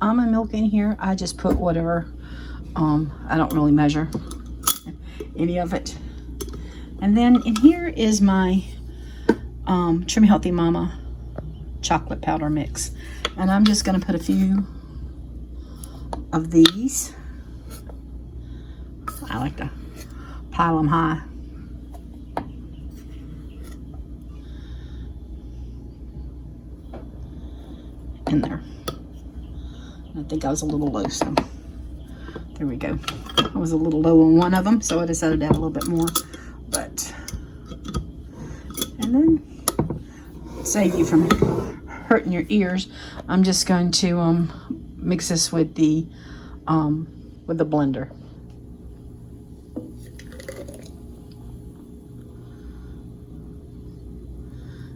almond milk in here. I just put whatever. I don't really measure any of it. And then in here is my Trim Healthy Mama chocolate powder mix. And I'm just going to put a few of these. I like to pile them high. In there. I think I was a little low, so there we go. I was a little low on one of them, so I decided to add a little bit more. But, and then save you from hurting your ears, I'm just going to mix this with the blender.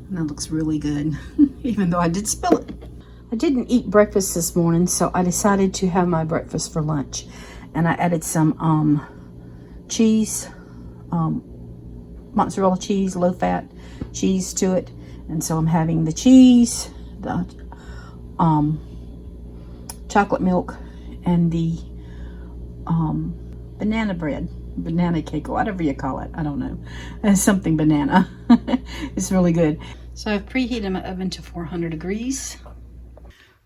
And that looks really good, even though I did spill it. I didn't eat breakfast this morning, so I decided to have my breakfast for lunch. And I added some cheese, mozzarella cheese, low-fat cheese to it. And so I'm having the cheese, the chocolate milk, and the banana bread, banana cake, or whatever you call it. I don't know. It's something banana. It's really good. So I've preheated my oven to 400 degrees.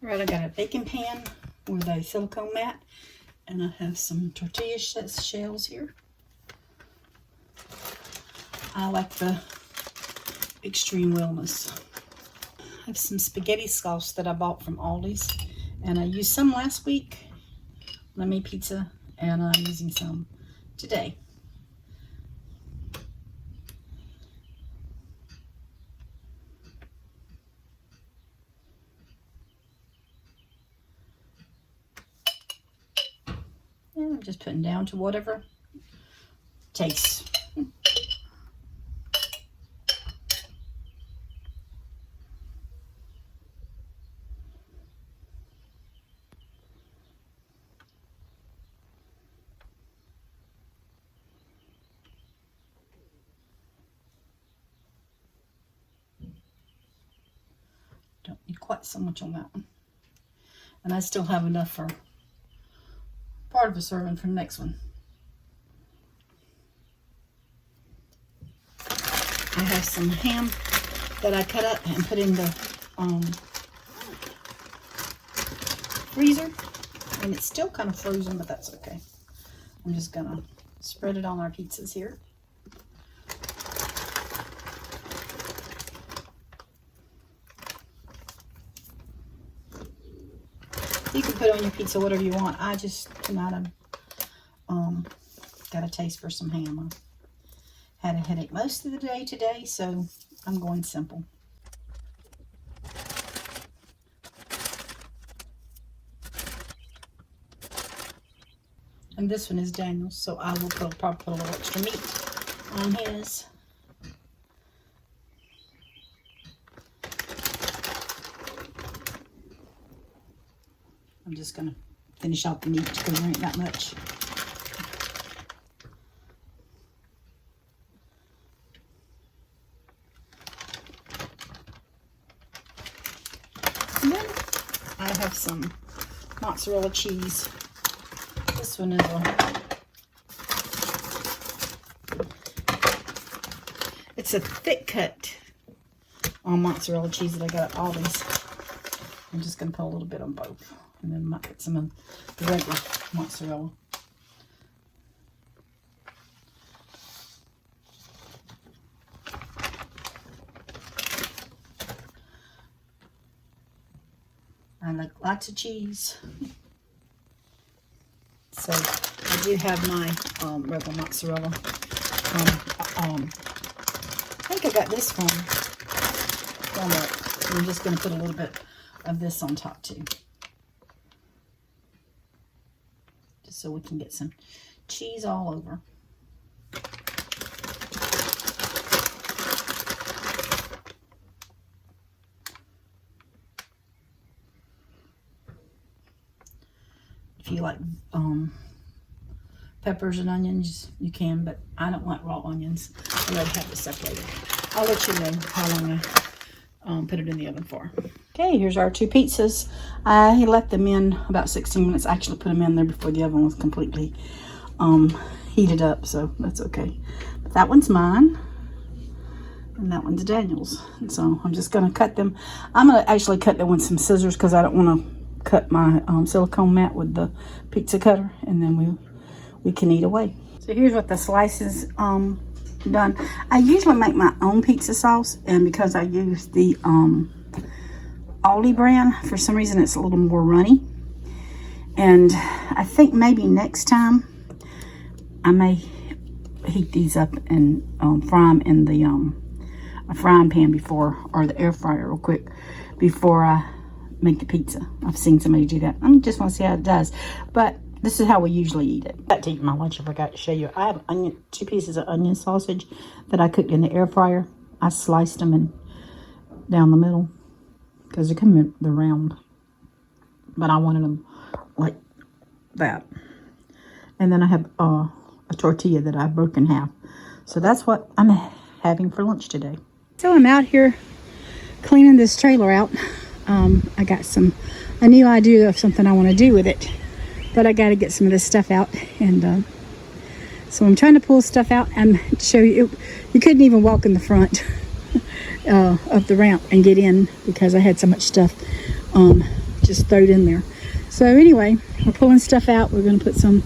Right, I got a baking pan with a silicone mat, and I have some tortilla shells here. I like the extreme wellness. I have some spaghetti sauce that I bought from Aldi's, and I used some last week when I made pizza, and I'm using some today. And I'm just putting down to whatever tastes. Don't need quite so much on that one. And I still have enough for part of a serving for the next one. I have some ham that I cut up and put in the freezer, and it's still kind of frozen, but that's okay. I'm just gonna spread it on our pizzas here. You can put on your pizza whatever you want. I just, tonight I'm got a taste for some ham. I had a headache most of the day today, so I'm going simple. And this one is Daniel's, so I will probably put a little extra meat on his. I'm just going to finish out the meat because there ain't that much. And then I have some mozzarella cheese. This one is it's a thick cut mozzarella cheese that I got at Aldi's. I'm just going to put a little bit on both. And then might get some of the regular mozzarella. I like lots of cheese. So I do have my regular mozzarella. I think I got this from Walmart. I'm just going to put a little bit of this on top too. So we can get some cheese all over. If you like peppers and onions, you can, but I don't like raw onions. I like to have it separated. I'll let you know how long I put it in the oven for. Okay, here's our 2 pizzas. I left them in about 16 minutes. I actually put them in there before the oven was completely heated up, so that's okay. But that one's mine, and that one's Daniel's. And so I'm just gonna cut them. I'm gonna actually cut them with some scissors because I don't want to cut my silicone mat with the pizza cutter, and then we can eat away. So here's what the slices done. I usually make my own pizza sauce, and because I use the Aldi brand, for some reason it's a little more runny. And I think maybe next time I may heat these up and fry them in the a frying pan before, or the air fryer real quick before I make the pizza. I've seen somebody do that. I just want to see how it does. But this is how we usually eat it. To eat my lunch, I forgot to show you. I have 2 pieces of onion sausage that I cooked in the air fryer. I sliced them in down the middle because they're round. But I wanted them like that. And then I have a tortilla that I broke in half. So that's what I'm having for lunch today. So I'm out here cleaning this trailer out. I got a new idea of something I want to do with it. But I got to get some of this stuff out, and so I'm trying to pull stuff out and show you. You couldn't even walk in the front of the ramp and get in because I had so much stuff just thrown in there. So anyway, we're pulling stuff out. We're going to put some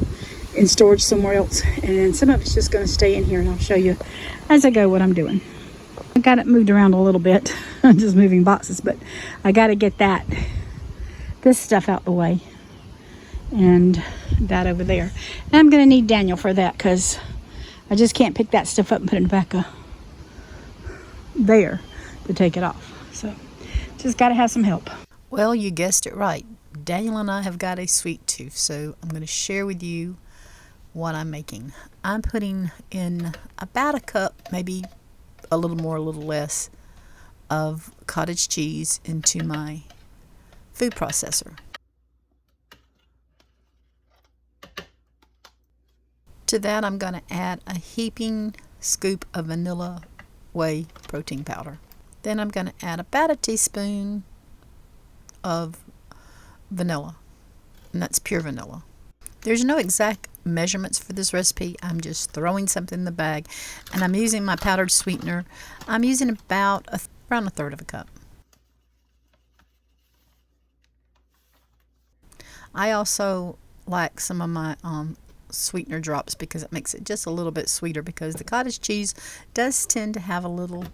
in storage somewhere else, and then some of it's just going to stay in here, and I'll show you as I go what I'm doing. I got it moved around a little bit. I'm just moving boxes, but I got to get this stuff out the way. And that over there. And I'm going to need Daniel for that because I just can't pick that stuff up and put it in the back of there to take it off. So just got to have some help. Well, you guessed it right. Daniel and I have got a sweet tooth, so I'm going to share with you what I'm making. I'm putting in about a cup, maybe a little more, a little less, of cottage cheese into my food processor. To that, I'm going to add a heaping scoop of vanilla whey protein powder. Then I'm going to add about a teaspoon of vanilla, and that's pure vanilla. There's no exact measurements for this recipe. I'm just throwing something in the bag, and I'm using my powdered sweetener. I'm using about around a third of a cup. I also like some of my sweetener drops because it makes it just a little bit sweeter, because the cottage cheese does tend to have a little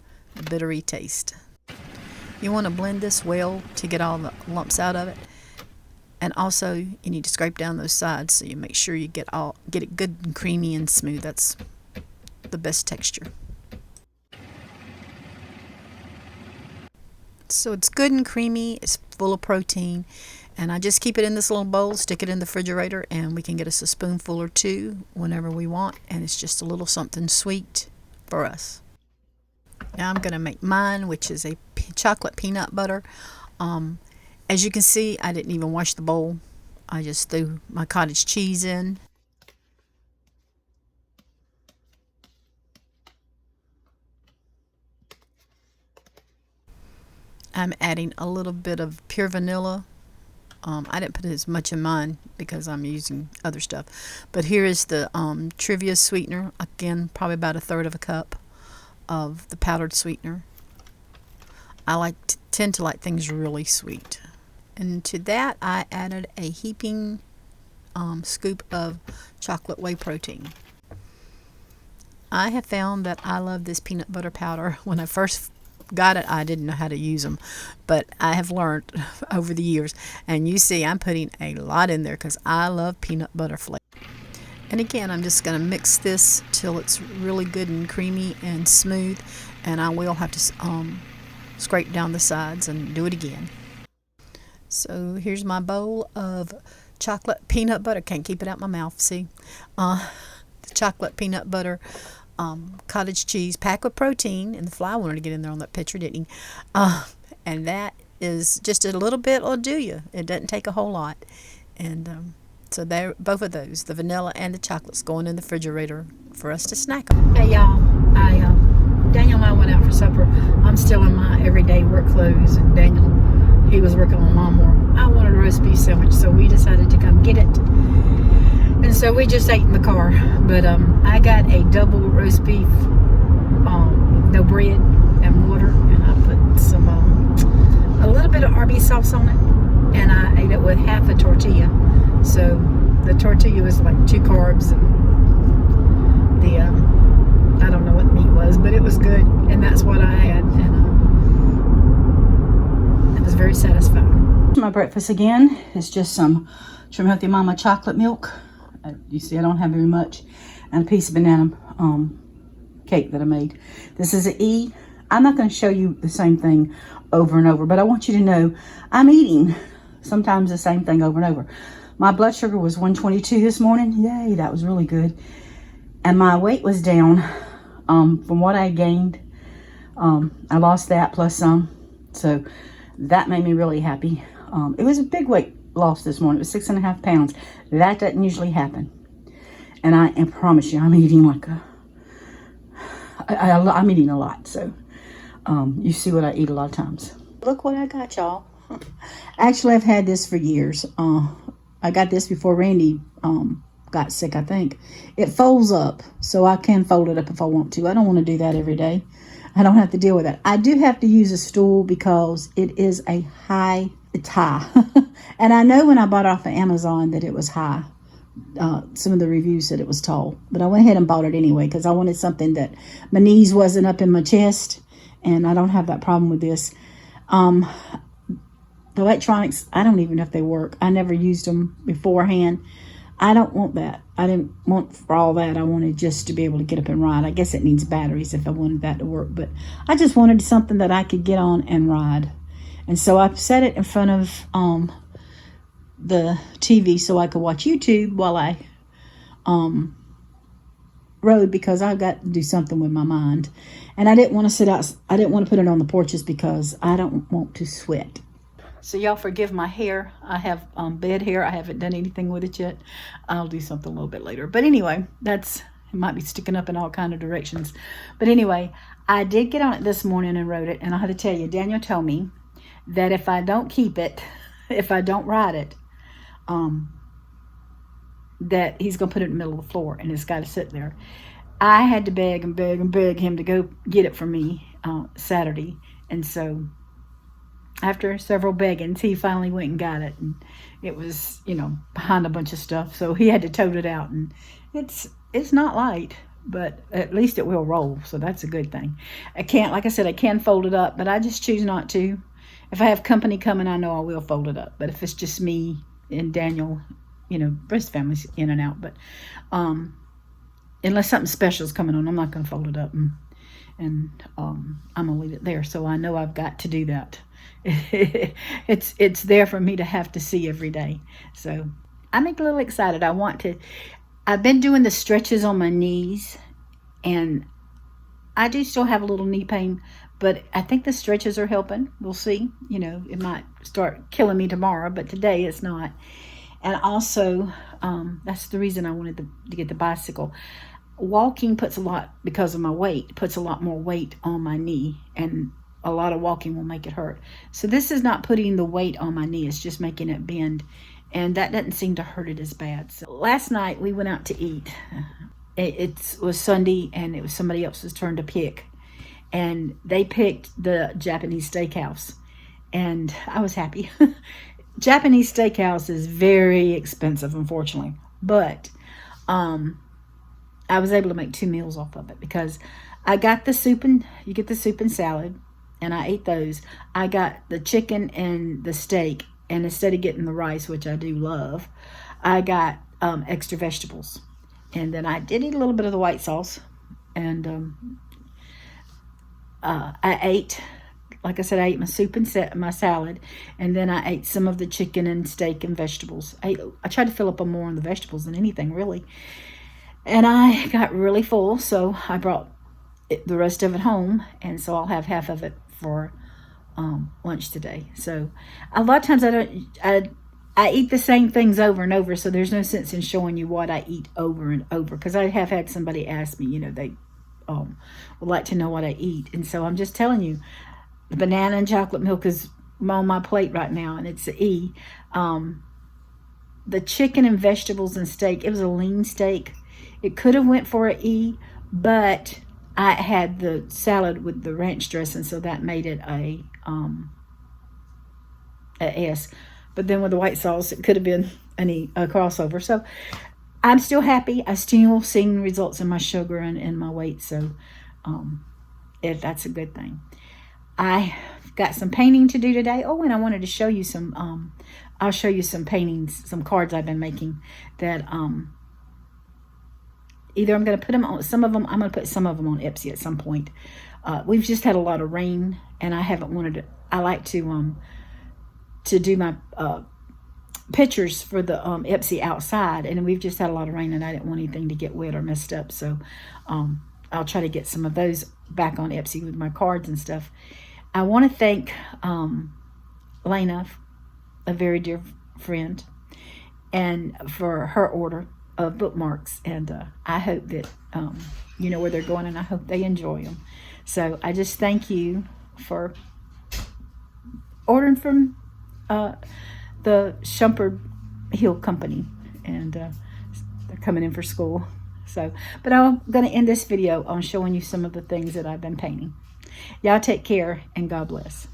bittery taste. You want to blend this well to get all the lumps out of it, and also you need to scrape down those sides so you make sure you get it good and creamy and smooth. That's the best texture. So it's good and creamy, it's full of protein. And I just keep it in this little bowl, stick it in the refrigerator, and we can get us a spoonful or two whenever we want. And it's just a little something sweet for us. Now I'm going to make mine, which is a chocolate peanut butter. As you can see, I didn't even wash the bowl. I just threw my cottage cheese in. I'm adding a little bit of pure vanilla. I didn't put as much in mine because I'm using other stuff. But here is the Trivia sweetener. Again, probably about a third of a cup of the powdered sweetener. I tend to like things really sweet. And to that, I added a heaping scoop of chocolate whey protein. I have found that I love this peanut butter powder. When I first got it, I didn't know how to use them, but I have learned over the years, and you see I'm putting a lot in there because I love peanut butter flavor. And again, I'm just going to mix this till it's really good and creamy and smooth, and I will have to scrape down the sides and do it again. So here's my bowl of chocolate peanut butter. Can't keep it out my mouth, see? The chocolate peanut butter cottage cheese packed with protein, and the fly wanted to get in there on that picture, didn't he? And that is just a little bit will do you. It doesn't take a whole lot. And so they're both of those, the vanilla and the chocolate's going in the refrigerator for us to snack on. Hey y'all, I Daniel and I went out for supper. I'm still in my everyday work clothes, and Daniel, he was working on lawnmower. I wanted a roast beef sandwich, so we decided to come get it. And so we just ate in the car. But I got a double roast beef, no bread and water, and I put some a little bit of Arby's sauce on it, and I ate it with half a tortilla. So the tortilla was like 2 carbs, and the I don't know what the meat was, but it was good, and that's what I had, and it was very satisfying. My breakfast again is just some Trim Healthy Mama chocolate milk. You see, I don't have very much, and a piece of banana cake that I made. This is an E. I'm not going to show you the same thing over and over, but I want you to know I'm eating sometimes the same thing over and over. My blood sugar was 122 this morning. Yay, that was really good. And my weight was down from what I gained. I lost that plus some. So that made me really happy. It was a big weight loss this morning. It was 6.5 pounds. That doesn't usually happen. And I promise you, I'm eating like I'm eating a lot. So you see what I eat a lot of times. Look what I got, y'all. Actually, I've had this for years. I got this before Randy got sick, I think. It folds up, so I can fold it up if I want to. I don't want to do that every day. I don't have to deal with that. I do have to use a stool because it is high. And I know when I bought off of Amazon that it was high. Some of the reviews said it was tall, but I went ahead and bought it anyway because I wanted something that my knees wasn't up in my chest, and I don't have that problem with this. The electronics, I don't even know if they work. I never used them beforehand. I don't want that. I didn't want for all that. I wanted just to be able to get up and ride. I guess it needs batteries if I wanted that to work, but I just wanted something that I could get on and ride. And so I set it in front of the TV so I could watch YouTube while I rode, because I got to do something with my mind. And I didn't want to sit out. I didn't want to put it on the porches because I don't want to sweat. So y'all forgive my hair. I have bed hair. I haven't done anything with it yet. I'll do something a little bit later. But anyway, it might be sticking up in all kind of directions. But anyway, I did get on it this morning and rode it. And I had to tell you, Daniel told me that if I don't keep it, if I don't ride it, that he's going to put it in the middle of the floor and it's got to sit there. I had to beg and beg and beg him to go get it for me Saturday. And so after several beggings, he finally went and got it. And it was, behind a bunch of stuff. So he had to tote it out. And it's not light, but at least it will roll. So that's a good thing. Like I said, I can fold it up, but I just choose not to. If I have company coming, I know I will fold it up. But if it's just me and Daniel, rest family's in and out. But unless something special is coming on, I'm not going to fold it up. And I'm going to leave it there. So I know I've got to do that. It's there for me to have to see every day. So I'm a little excited. I've been doing the stretches on my knees, and I do still have a little knee pain, but I think the stretches are helping. We'll see. It might start killing me tomorrow, but today it's not. And also, that's the reason I wanted to get the bicycle. Walking puts a lot, because of my weight, puts a lot more weight on my knee, and a lot of walking will make it hurt. So this is not putting the weight on my knee. It's just making it bend. And that doesn't seem to hurt it as bad. So last night we went out to eat. It was Sunday, and it was somebody else's turn to pick. And they picked the Japanese steakhouse. And I was happy. Japanese steakhouse is very expensive, unfortunately. But I was able to make 2 meals off of it, because I got the soup, and you get the soup and salad. And I ate those. I got the chicken and the steak, and instead of getting the rice, which I do love, I got extra vegetables. And then I did eat a little bit of the white sauce. And I ate, like I said, I ate my soup and my salad. And then I ate some of the chicken and steak and vegetables. I tried to fill up on more on the vegetables than anything, really. And I got really full, so I brought the rest of it home. And so I'll have half of it for lunch today. So a lot of times I eat the same things over and over, so there's no sense in showing you what I eat over and over, because I have had somebody ask me, would like to know what I eat. And so I'm just telling you, the banana and chocolate milk is on my plate right now, and it's an E. The chicken and vegetables and steak, it was a lean steak. It could have went for an E, but I had the salad with the ranch dressing, so that made it a S. But then with the white sauce, it could have been a crossover. So I'm still happy. I still seeing results in my sugar and my weight, so that's a good thing. I got some painting to do today. Oh, and I wanted to show you some, I'll show you some paintings, some cards I've been making that either I'm going to put them on, some of them, I'm going to put some of them on Etsy at some point. We've just had a lot of rain, and I haven't wanted to, I like to do my pictures for the Etsy outside, and we've just had a lot of rain, and I didn't want anything to get wet or messed up, so I'll try to get some of those back on Etsy with my cards and stuff. I want to thank Lena, a very dear friend, and for her order of bookmarks, and I hope that you know where they're going, and I hope they enjoy them. So I just thank you for ordering from the Shumpert Hill Company, and they're coming in for school. So, but I'm going to end this video on showing you some of the things that I've been painting. Y'all take care, and God bless.